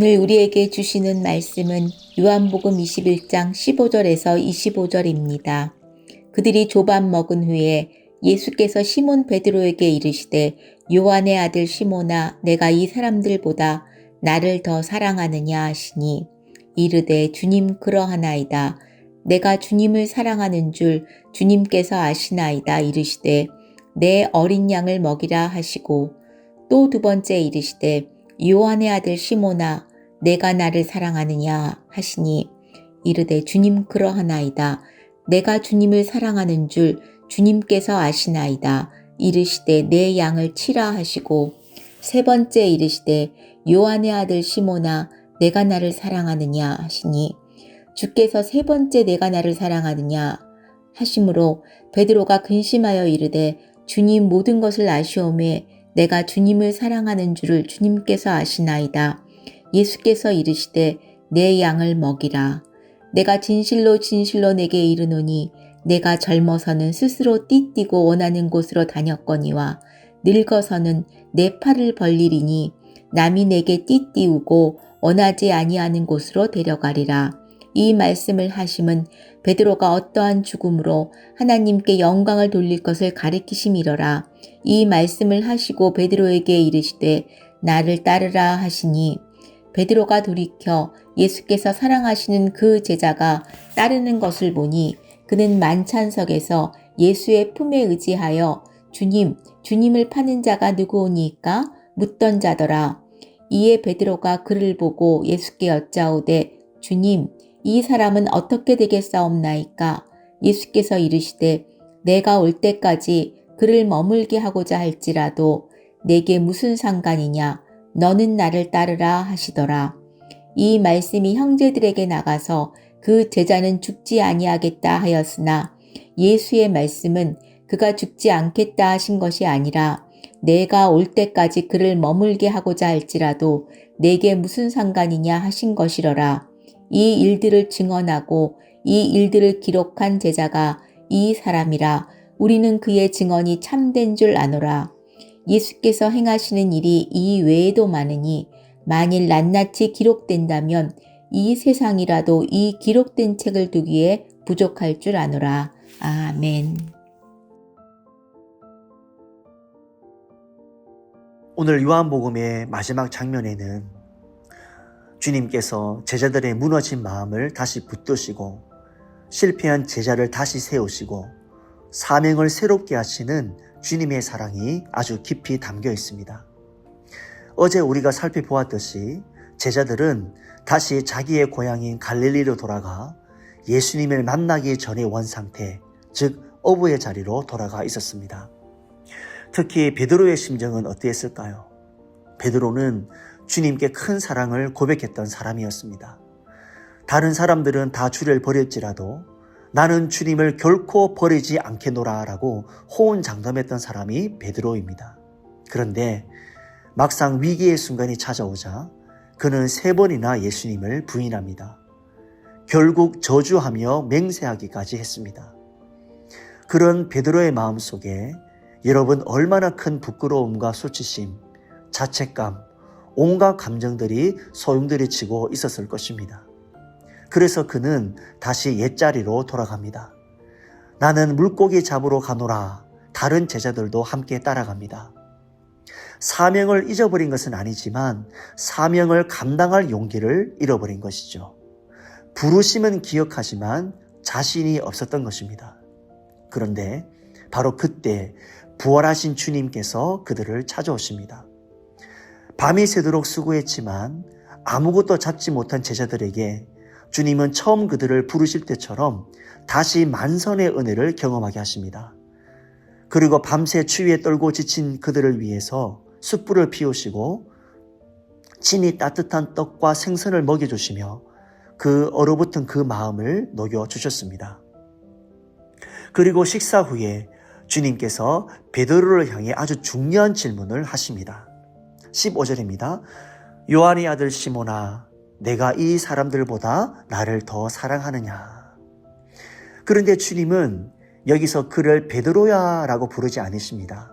오늘 우리에게 주시는 말씀은 요한복음 21장 15절에서 25절입니다. 그들이 조밥 먹은 후에 예수께서 시몬 베드로에게 이르시되 요한의 아들 시몬아 내가 이 사람들보다 나를 더 사랑하느냐 하시니 이르되 주님 그러하나이다. 내가 주님을 사랑하는 줄 주님께서 아시나이다 이르시되 내 어린 양을 먹이라 하시고 또 두 번째 이르시되 요한의 아들 시몬아 내가 나를 사랑하느냐 하시니 이르되 주님 그러하나이다. 내가 주님을 사랑하는 줄 주님께서 아시나이다. 이르시되 내 양을 치라 하시고 세 번째 이르시되 요한의 아들 시몬아 내가 나를 사랑하느냐 하시니 주께서 세 번째 내가 나를 사랑하느냐 하심으로 베드로가 근심하여 이르되 주님 모든 것을 아시오매 내가 주님을 사랑하는 줄을 주님께서 아시나이다. 예수께서 이르시되 내 양을 먹이라. 내가 진실로 진실로 내게 이르노니 내가 젊어서는 스스로 띠뛰고 원하는 곳으로 다녔거니와 늙어서는 내 팔을 벌리리니 남이 내게 띠띠우고 원하지 아니하는 곳으로 데려가리라. 이 말씀을 하심은 베드로가 어떠한 죽음으로 하나님께 영광을 돌릴 것을 가리키심이러라. 이 말씀을 하시고 베드로에게 이르시되 나를 따르라 하시니 베드로가 돌이켜 예수께서 사랑하시는 그 제자가 따르는 것을 보니 그는 만찬석에서 예수의 품에 의지하여 주님을 파는 자가 누구오니까 묻던 자더라. 이에 베드로가 그를 보고 예수께 여짜오되 주님 이 사람은 어떻게 되겠사옵나이까? 예수께서 이르시되 내가 올 때까지 그를 머물게 하고자 할지라도 내게 무슨 상관이냐? 너는 나를 따르라 하시더라. 이 말씀이 형제들에게 나가서 그 제자는 죽지 아니하겠다 하였으나 예수의 말씀은 그가 죽지 않겠다 하신 것이 아니라 내가 올 때까지 그를 머물게 하고자 할지라도 내게 무슨 상관이냐 하신 것이러라. 이 일들을 증언하고 이 일들을 기록한 제자가 이 사람이라. 우리는 그의 증언이 참된 줄 아노라. 예수께서 행하시는 일이 이 외에도 많으니 만일 낱낱이 기록된다면 이 세상이라도 이 기록된 책을 두기에 부족할 줄 아노라. 아멘. 오늘 요한복음의 마지막 장면에는 주님께서 제자들의 무너진 마음을 다시 붙드시고 실패한 제자를 다시 세우시고 사명을 새롭게 하시는 주님의 사랑이 아주 깊이 담겨 있습니다. 어제 우리가 살펴보았듯이 제자들은 다시 자기의 고향인 갈릴리로 돌아가 예수님을 만나기 전의 원상태, 즉 어부의 자리로 돌아가 있었습니다. 특히 베드로의 심정은 어땠을까요? 베드로는 주님께 큰 사랑을 고백했던 사람이었습니다. 다른 사람들은 다 주를 버릴지라도 나는 주님을 결코 버리지 않겠노라 라고 호언장담했던 사람이 베드로입니다. 그런데 막상 위기의 순간이 찾아오자 그는 3번이나 예수님을 부인합니다. 결국 저주하며 맹세하기까지 했습니다. 그런 베드로의 마음속에 여러분 얼마나 큰 부끄러움과 수치심, 자책감, 온갖 감정들이 소용돌이치고 있었을 것입니다. 그래서 그는 다시 옛자리로 돌아갑니다. 나는 물고기 잡으러 가노라. 다른 제자들도 함께 따라갑니다. 사명을 잊어버린 것은 아니지만 사명을 감당할 용기를 잃어버린 것이죠. 부르심은 기억하지만 자신이 없었던 것입니다. 그런데 바로 그때 부활하신 주님께서 그들을 찾아오십니다. 밤이 새도록 수고했지만 아무것도 잡지 못한 제자들에게 주님은 처음 그들을 부르실 때처럼 다시 만선의 은혜를 경험하게 하십니다. 그리고 밤새 추위에 떨고 지친 그들을 위해서 숯불을 피우시고 친히 따뜻한 떡과 생선을 먹여주시며 그 얼어붙은 그 마음을 녹여주셨습니다. 그리고 식사 후에 주님께서 베드로를 향해 아주 중요한 질문을 하십니다. 15절입니다. 요한의 아들 시몬아, 내가 이 사람들보다 나를 더 사랑하느냐? 그런데 주님은 여기서 그를 베드로야 라고 부르지 않으십니다.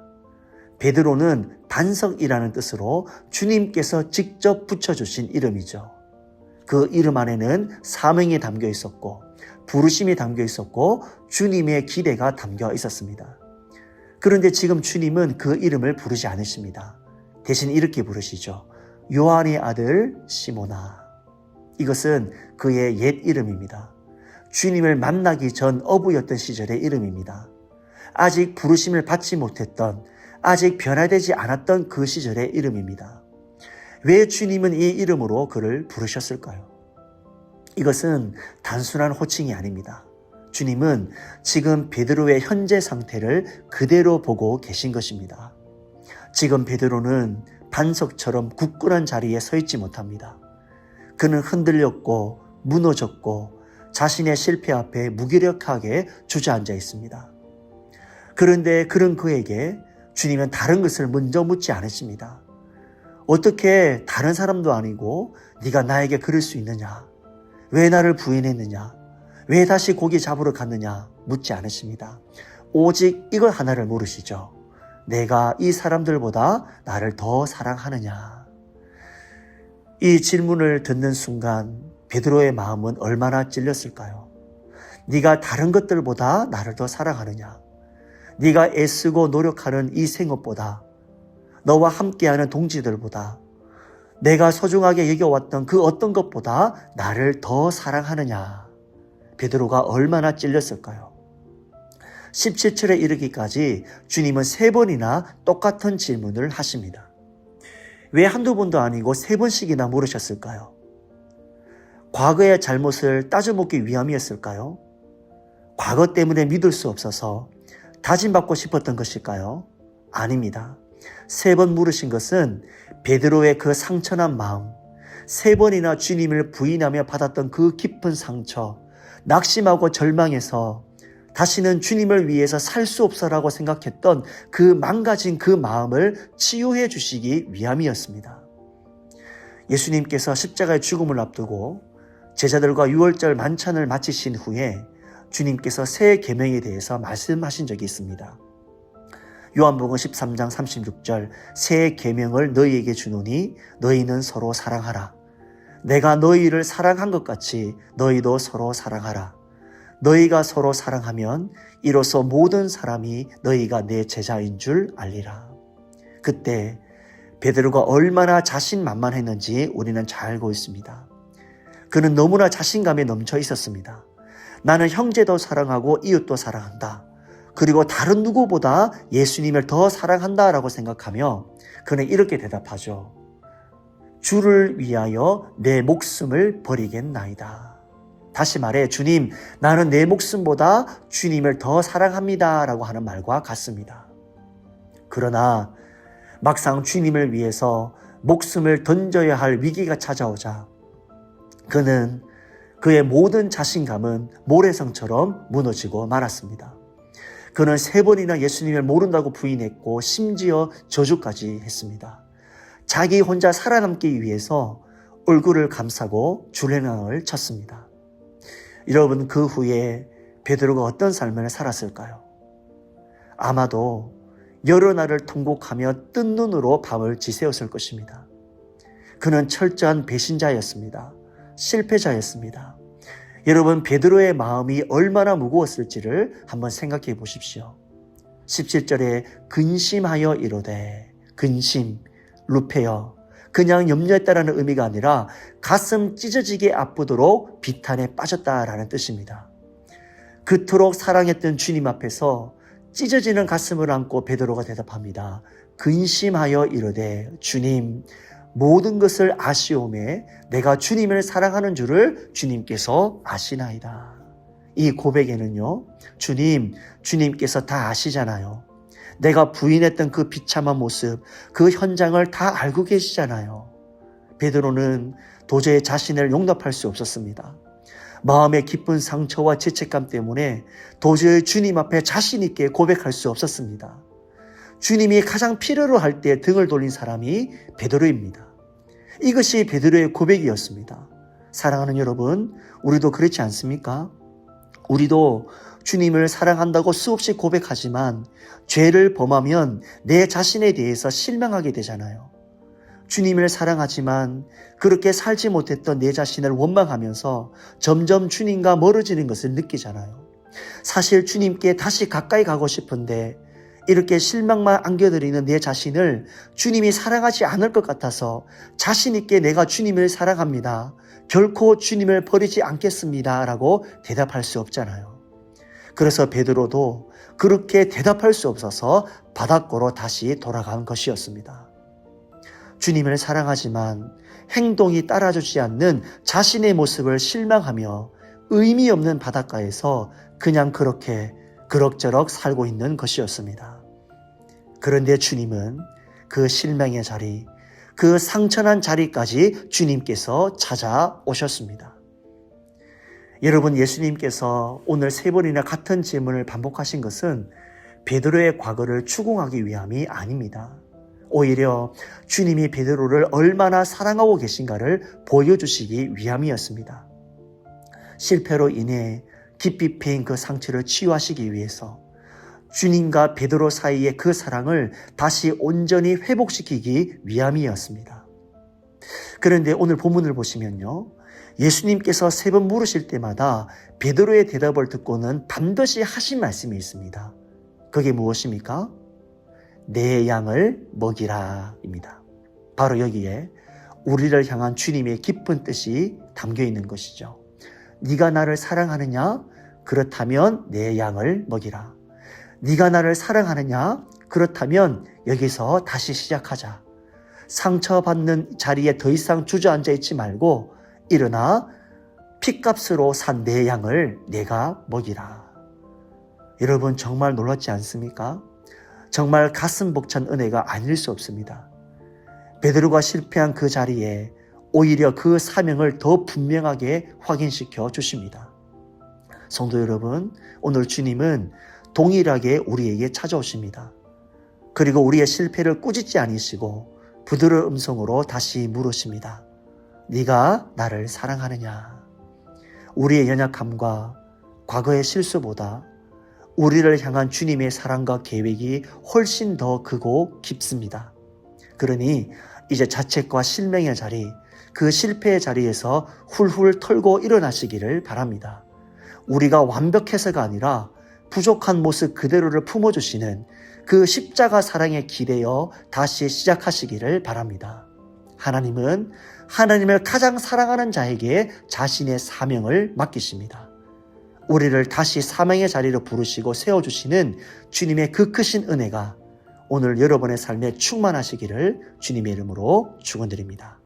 베드로는 반석이라는 뜻으로 주님께서 직접 붙여주신 이름이죠. 그 이름 안에는 사명이 담겨 있었고 부르심이 담겨 있었고 주님의 기대가 담겨 있었습니다. 그런데 지금 주님은 그 이름을 부르지 않으십니다. 대신 이렇게 부르시죠. 요한의 아들 시몬아. 이것은 그의 옛 이름입니다. 주님을 만나기 전 어부였던 시절의 이름입니다. 아직 부르심을 받지 못했던, 아직 변화되지 않았던 그 시절의 이름입니다. 왜 주님은 이 이름으로 그를 부르셨을까요? 이것은 단순한 호칭이 아닙니다. 주님은 지금 베드로의 현재 상태를 그대로 보고 계신 것입니다. 지금 베드로는 반석처럼 굳건한 자리에 서 있지 못합니다. 그는 흔들렸고 무너졌고 자신의 실패 앞에 무기력하게 주저앉아 있습니다. 그런데 그런 그에게 주님은 다른 것을 먼저 묻지 않으십니다. 어떻게 다른 사람도 아니고 네가 나에게 그럴 수 있느냐? 왜 나를 부인했느냐? 왜 다시 고기 잡으러 갔느냐? 묻지 않으십니다. 오직 이걸 하나를 물으시죠. 내가 이 사람들보다 나를 더 사랑하느냐? 이 질문을 듣는 순간 베드로의 마음은 얼마나 찔렸을까요? 네가 다른 것들보다 나를 더 사랑하느냐? 네가 애쓰고 노력하는 이 생업보다, 너와 함께하는 동지들보다, 내가 소중하게 여겨왔던 그 어떤 것보다 나를 더 사랑하느냐? 베드로가 얼마나 찔렸을까요? 17절에 이르기까지 주님은 3번이나 똑같은 질문을 하십니다. 왜 한두 번도 아니고 3번씩이나 물으셨을까요? 과거의 잘못을 따져먹기 위함이었을까요? 과거 때문에 믿을 수 없어서 다짐받고 싶었던 것일까요? 아닙니다. 3번 물으신 것은 베드로의 그 상처난 마음, 3번이나 주님을 부인하며 받았던 그 깊은 상처, 낙심하고 절망해서 다시는 주님을 위해서 살 수 없어라고 생각했던 그 망가진 그 마음을 치유해 주시기 위함이었습니다. 예수님께서 십자가의 죽음을 앞두고 제자들과 유월절 만찬을 마치신 후에 주님께서 새 계명에 대해서 말씀하신 적이 있습니다. 요한복음 13장 36절 새 계명을 너희에게 주노니 너희는 서로 사랑하라. 내가 너희를 사랑한 것 같이 너희도 서로 사랑하라. 너희가 서로 사랑하면 이로써 모든 사람이 너희가 내 제자인 줄 알리라. 그때 베드로가 얼마나 자신만만했는지 우리는 잘 알고 있습니다. 그는 너무나 자신감에 넘쳐 있었습니다. 나는 형제도 사랑하고 이웃도 사랑한다. 그리고 다른 누구보다 예수님을 더 사랑한다라고 생각하며 그는 이렇게 대답하죠. 주를 위하여 내 목숨을 버리겠나이다. 다시 말해 주님, 나는 내 목숨보다 주님을 더 사랑합니다 라고 하는 말과 같습니다. 그러나 막상 주님을 위해서 목숨을 던져야 할 위기가 찾아오자 그는 그의 모든 자신감은 모래성처럼 무너지고 말았습니다. 그는 3번이나 예수님을 모른다고 부인했고 심지어 저주까지 했습니다. 자기 혼자 살아남기 위해서 얼굴을 감싸고 줄행랑을 쳤습니다. 여러분, 그 후에 베드로가 어떤 삶을 살았을까요? 아마도 여러 날을 통곡하며 뜬 눈으로 밤을 지새웠을 것입니다. 그는 철저한 배신자였습니다. 실패자였습니다. 여러분, 베드로의 마음이 얼마나 무거웠을지를 한번 생각해 보십시오. 17절에 근심하여 이르되, 근심, 루페어, 그냥 염려했다라는 의미가 아니라 가슴 찢어지게 아프도록 비탄에 빠졌다라는 뜻입니다. 그토록 사랑했던 주님 앞에서 찢어지는 가슴을 안고 베드로가 대답합니다. 근심하여 이르되, 주님, 모든 것을 아시오매 내가 주님을 사랑하는 줄을 주님께서 아시나이다. 이 고백에는요, 주님께서 다 아시잖아요. 내가 부인했던 그 비참한 모습, 그 현장을 다 알고 계시잖아요. 베드로는 도저히 자신을 용납할 수 없었습니다. 마음의 깊은 상처와 죄책감 때문에 도저히 주님 앞에 자신 있게 고백할 수 없었습니다. 주님이 가장 필요로 할 때 등을 돌린 사람이 베드로입니다. 이것이 베드로의 고백이었습니다. 사랑하는 여러분, 우리도 그렇지 않습니까? 우리도 주님을 사랑한다고 수없이 고백하지만 죄를 범하면 내 자신에 대해서 실망하게 되잖아요. 주님을 사랑하지만 그렇게 살지 못했던 내 자신을 원망하면서 점점 주님과 멀어지는 것을 느끼잖아요. 사실 주님께 다시 가까이 가고 싶은데 이렇게 실망만 안겨드리는 내 자신을 주님이 사랑하지 않을 것 같아서 자신 있게 내가 주님을 사랑합니다. 결코 주님을 버리지 않겠습니다. 라고 대답할 수 없잖아요. 그래서 베드로도 그렇게 대답할 수 없어서 바닷가로 다시 돌아간 것이었습니다. 주님을 사랑하지만 행동이 따라주지 않는 자신의 모습을 실망하며 의미 없는 바닷가에서 그냥 그렇게 그럭저럭 살고 있는 것이었습니다. 그런데 주님은 그 실망의 자리, 그 상처난 자리까지 주님께서 찾아오셨습니다. 여러분, 예수님께서 오늘 3번이나 같은 질문을 반복하신 것은 베드로의 과거를 추궁하기 위함이 아닙니다. 오히려 주님이 베드로를 얼마나 사랑하고 계신가를 보여주시기 위함이었습니다. 실패로 인해 깊이 패인 그 상처를 치유하시기 위해서 주님과 베드로 사이의 그 사랑을 다시 온전히 회복시키기 위함이었습니다. 그런데 오늘 본문을 보시면요, 예수님께서 3번 물으실 때마다 베드로의 대답을 듣고는 반드시 하신 말씀이 있습니다. 그게 무엇입니까? 내 양을 먹이라 입니다. 바로 여기에 우리를 향한 주님의 깊은 뜻이 담겨 있는 것이죠. 네가 나를 사랑하느냐? 그렇다면 내 양을 먹이라. 네가 나를 사랑하느냐? 그렇다면 여기서 다시 시작하자. 상처받는 자리에 더 이상 주저앉아 있지 말고 일어나 핏값으로 산 내 양을 내가 먹이라. 여러분, 정말 놀랍지 않습니까? 정말 가슴 벅찬 은혜가 아닐 수 없습니다. 베드로가 실패한 그 자리에 오히려 그 사명을 더 분명하게 확인시켜 주십니다. 성도 여러분, 오늘 주님은 동일하게 우리에게 찾아오십니다. 그리고 우리의 실패를 꾸짖지 않으시고 부드러운 음성으로 다시 물으십니다. 네가 나를 사랑하느냐? 우리의 연약함과 과거의 실수보다 우리를 향한 주님의 사랑과 계획이 훨씬 더 크고 깊습니다. 그러니 이제 자책과 실망의 자리, 그 실패의 자리에서 훌훌 털고 일어나시기를 바랍니다. 우리가 완벽해서가 아니라 부족한 모습 그대로를 품어주시는 그 십자가 사랑에 기대어 다시 시작하시기를 바랍니다. 하나님은 하나님을 가장 사랑하는 자에게 자신의 사명을 맡기십니다. 우리를 다시 사명의 자리로 부르시고 세워주시는 주님의 그 크신 은혜가 오늘 여러분의 삶에 충만하시기를 주님의 이름으로 축원드립니다.